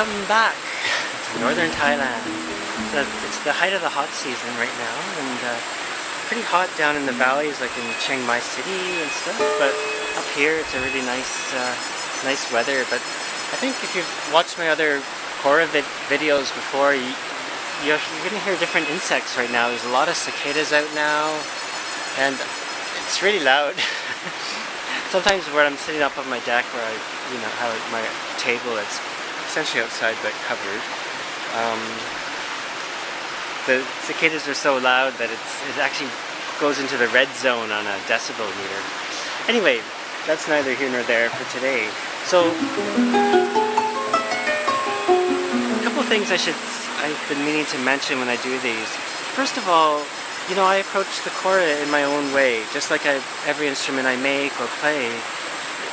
Welcome back to northern Thailand. It's the height of the hot season right now, and pretty hot down in the valleys like in Chiang Mai City and stuff, but up here it's a really nice weather. But I think if you've watched my other Kora videos before, you're going to hear different insects right now. There's a lot of cicadas out now, and it's really loud. Sometimes where I'm sitting up on my deck, where I, have my table that's essentially outside but covered, the cicadas are so loud that it actually goes into the red zone on a decibel meter. Anyway, that's neither here nor there for today. So, a couple of things I've been meaning to mention when I do these. First of all, I approach the Kora in my own way, just like every instrument I make or play.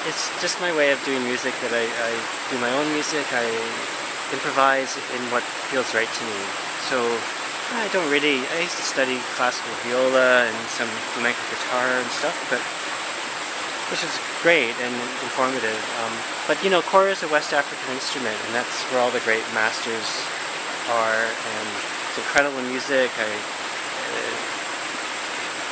It's just my way of doing music, that I do my own music. I improvise in what feels right to me. So I used to study classical viola and some flamenco guitar and stuff, which is great and informative. But Kora is a West African instrument, and that's where all the great masters are, and it's incredible music.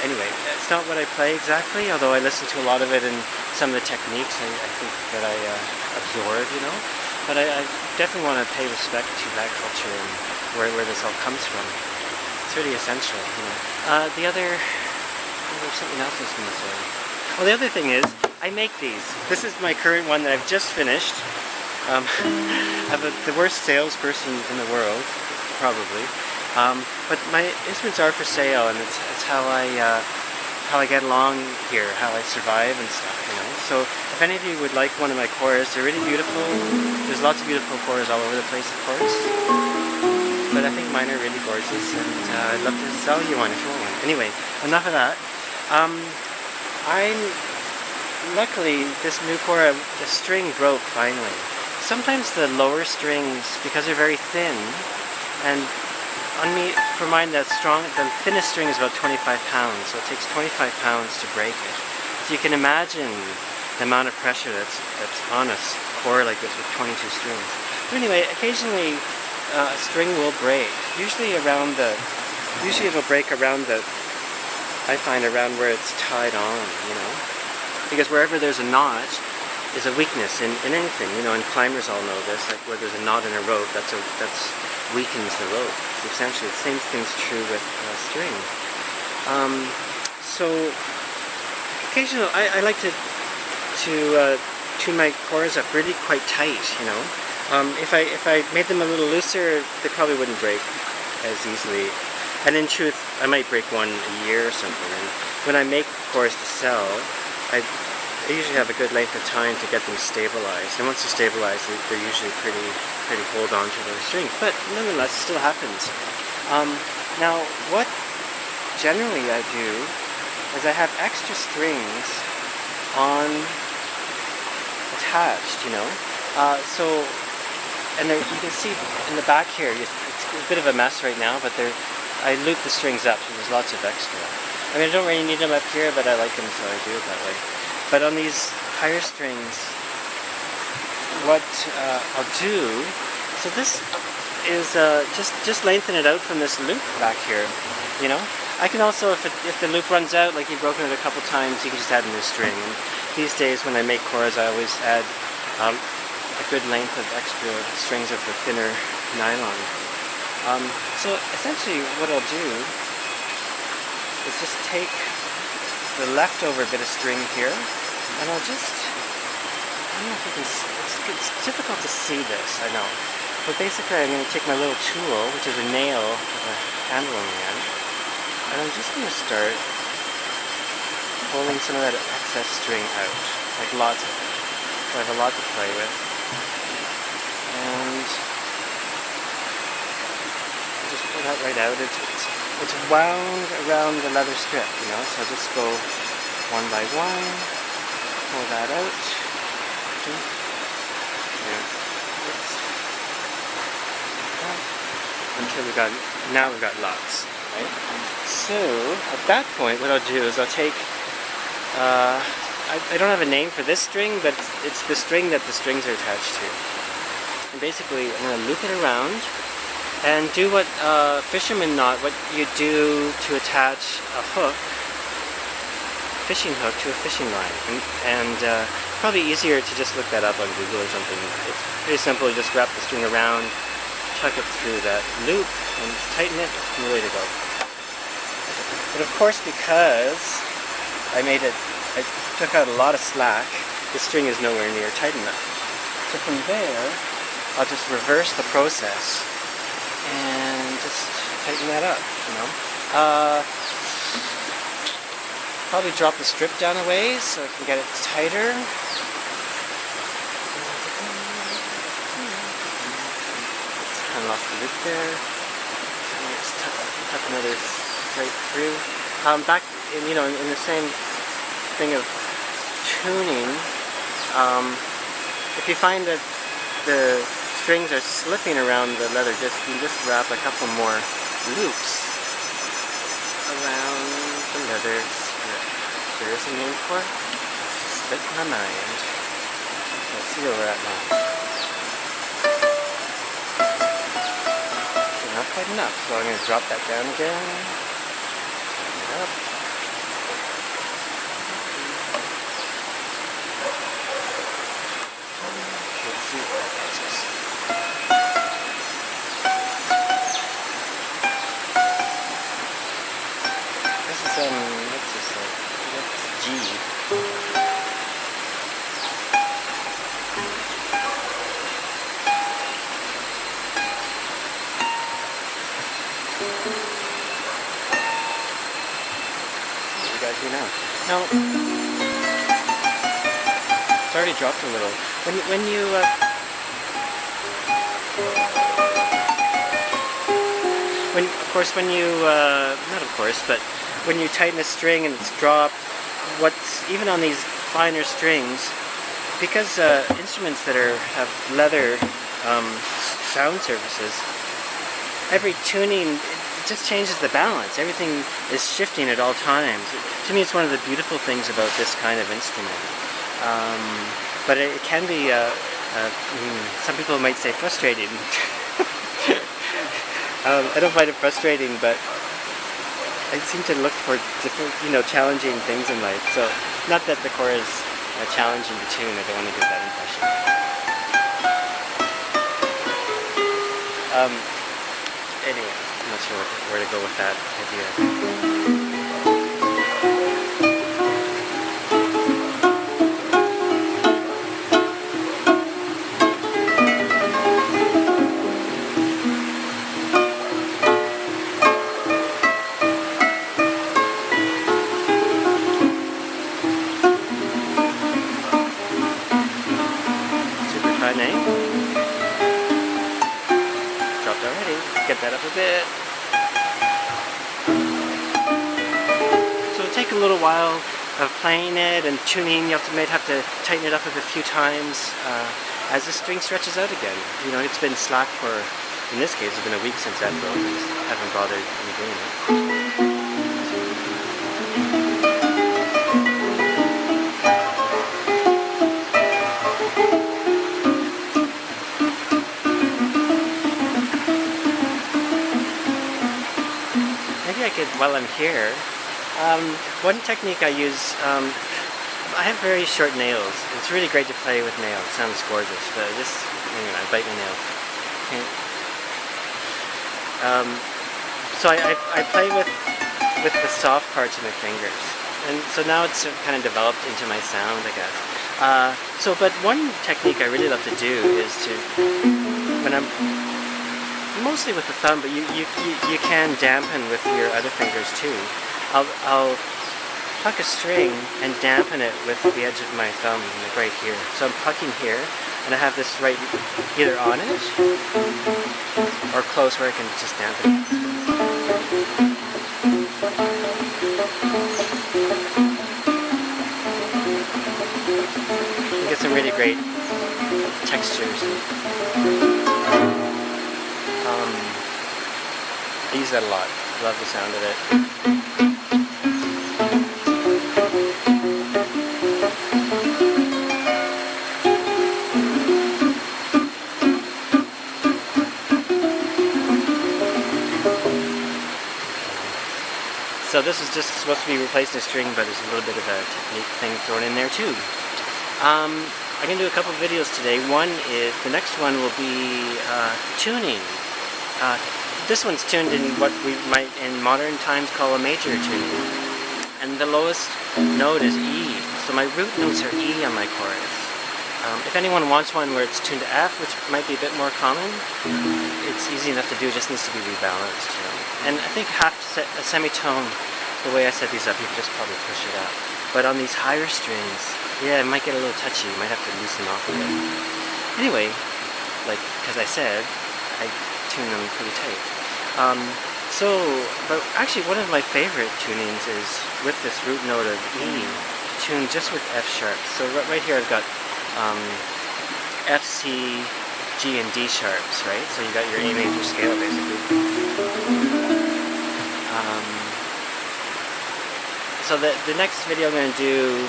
Anyway, it's not what I play exactly, although I listen to a lot of it, and some of the techniques I think that I absorb, But I definitely want to pay respect to that culture and where this all comes from. It's really essential, There's something else I was going to say. Well, the other thing is, I make these. This is my current one that I've just finished. I'm the worst salesperson in the world, probably. But my instruments are for sale, and it's how I get along here, how I survive and stuff, So if any of you would like one of my Koras, they're really beautiful. There's lots of beautiful Koras all over the place, of course. But I think mine are really gorgeous, and I'd love to sell you one if you want one. Anyway, enough of that. Luckily, this new Kora, the string broke finally. Sometimes the lower strings, because they're very thin, and for mine, the thinnest string is about 25 pounds, so it takes 25 pounds to break it. So you can imagine the amount of pressure that's on a Kora like this with 22 strings. But anyway, occasionally a string will break. Usually it'll break around around where it's tied on, Because wherever there's a knot is a weakness in anything, and climbers all know this, like where there's a knot in a rope, that's weakens the rope. Essentially, the same thing's true with strings. So occasionally, I like to tune my Koras up really quite tight. If I made them a little looser, they probably wouldn't break as easily. And in truth, I might break one a year or something. And when I make Koras to sell, I usually have a good length of time to get them stabilized. And once they're stabilized, they're usually pretty hold on to those strings. But nonetheless, it still happens. Now, what generally I do is I have extra strings attached, and you can see in the back here, it's a bit of a mess right now, but I loop the strings up, so there's lots of extra. I mean, I don't really need them up here, but I like them, so I do it that way. But on these higher strings, what I'll do, so this is just lengthen it out from this loop back here, I can also, if the loop runs out, like you've broken it a couple times, you can just add a new string. And these days when I make Koras, I always add a good length of extra strings of the thinner nylon. So essentially what I'll do is just take the leftover bit of string here, and I'll just, I don't know if you can, it's difficult to see this, I know. But basically I'm going to take my little tool, which is a nail with a handle on the end, and I'm just going to start pulling some of that excess string out, like lots of it. So I have a lot to play with. And I'll just pull that right out. It's wound around the leather strip, so I'll just go one by one, pull that out. Until we've got lots, right? So at that point, what I'll do is I'll take, I don't have a name for this string, but it's the string that the strings are attached to. And basically, I'm going to loop it around and do what fisherman knot, what you do to attach a hook, fishing hook, to a fishing line. And probably easier to just look that up on Google or something. It's pretty simple. You just wrap the string around, tuck it through that loop, and tighten it, and you're ready to go. But of course, because I took out a lot of slack, the string is nowhere near tight enough. So from there, I'll just reverse the process and just tighten that up, you know. Probably drop the strip down a ways so I can get it tighter. Kind of lost the loop there. Let's tuck another right through. Back in, in the same thing of tuning, if you find that the strings are slipping around the leather, you just wrap a couple more loops around the leather. There is a name for it. Slipped my mind. Let's see where we're at now. Okay, not quite enough, so I'm going to drop that down again. Tighten it up. Let's see where that gets us. This is what's this like? That's G. What do you guys do now? Now, it's already dropped a little. When you tighten a string and it's dropped, even on these finer strings, because instruments that have leather sound surfaces, every tuning, it just changes the balance. Everything is shifting at all times. To me, it's one of the beautiful things about this kind of instrument. But it can be, some people might say, frustrating. I don't find it frustrating, but I seem to look for different, challenging things in life. So, not that the Kora is challenging to tune. I don't want to give that impression. Anyway, I'm not sure where to go with that idea. Dropped already. Get that up a bit. So it'll take a little while of playing it and tuning. You might have to tighten it up a few times as the string stretches out again. It's been slack for, in this case, it's been a week since that broke. I just haven't bothered doing it. While I'm here, one technique I use, I have very short nails. It's really great to play with nails. It sounds gorgeous, but I bite my nails. So I play with the soft parts of my fingers, and so now it's kind of developed into my sound, I guess. But one technique I really love to do is when I'm mostly with the thumb, but you can dampen with your other fingers too. I'll pluck a string and dampen it with the edge of my thumb, like right here. So I'm plucking here, and I have this right either on it or close where I can just dampen it. You get some really great textures. I use that a lot. I love the sound of it. So this is just supposed to be replacing a string, but there's a little bit of a technique thing thrown in there too. I'm going to do a couple videos today. The next one will be tuning. This one's tuned in what we might in modern times call a major tuning. And the lowest note is E. So my root notes are E on my chorus. If anyone wants one where it's tuned to F, which might be a bit more common, it's easy enough to do, it just needs to be rebalanced, you know. And I think a semitone, the way I set these up, you can just probably push it up. But on these higher strings, yeah, it might get a little touchy, you might have to loosen off a bit. Anyway, like, because I said, I tune them pretty tight. But actually one of my favorite tunings is with this root note of E, tuned just with F sharp. So right here I've got F, C, G, and D sharps, right? So you got your A major scale basically. So the next video I'm going to do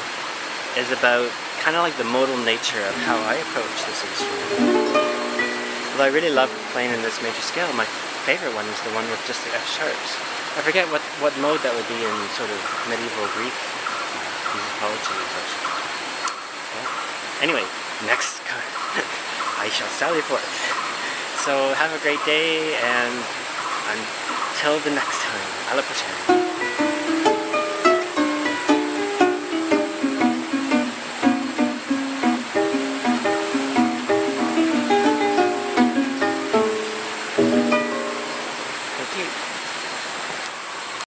is about kind of like the modal nature of how I approach this instrument. Although I really love playing in this major scale, my favorite one is the one with just the F sharps. I forget what mode that would be in sort of medieval Greek musicology and such. Anyway, next I shall sally forth. So have a great day, and until the next time, à la prochaine.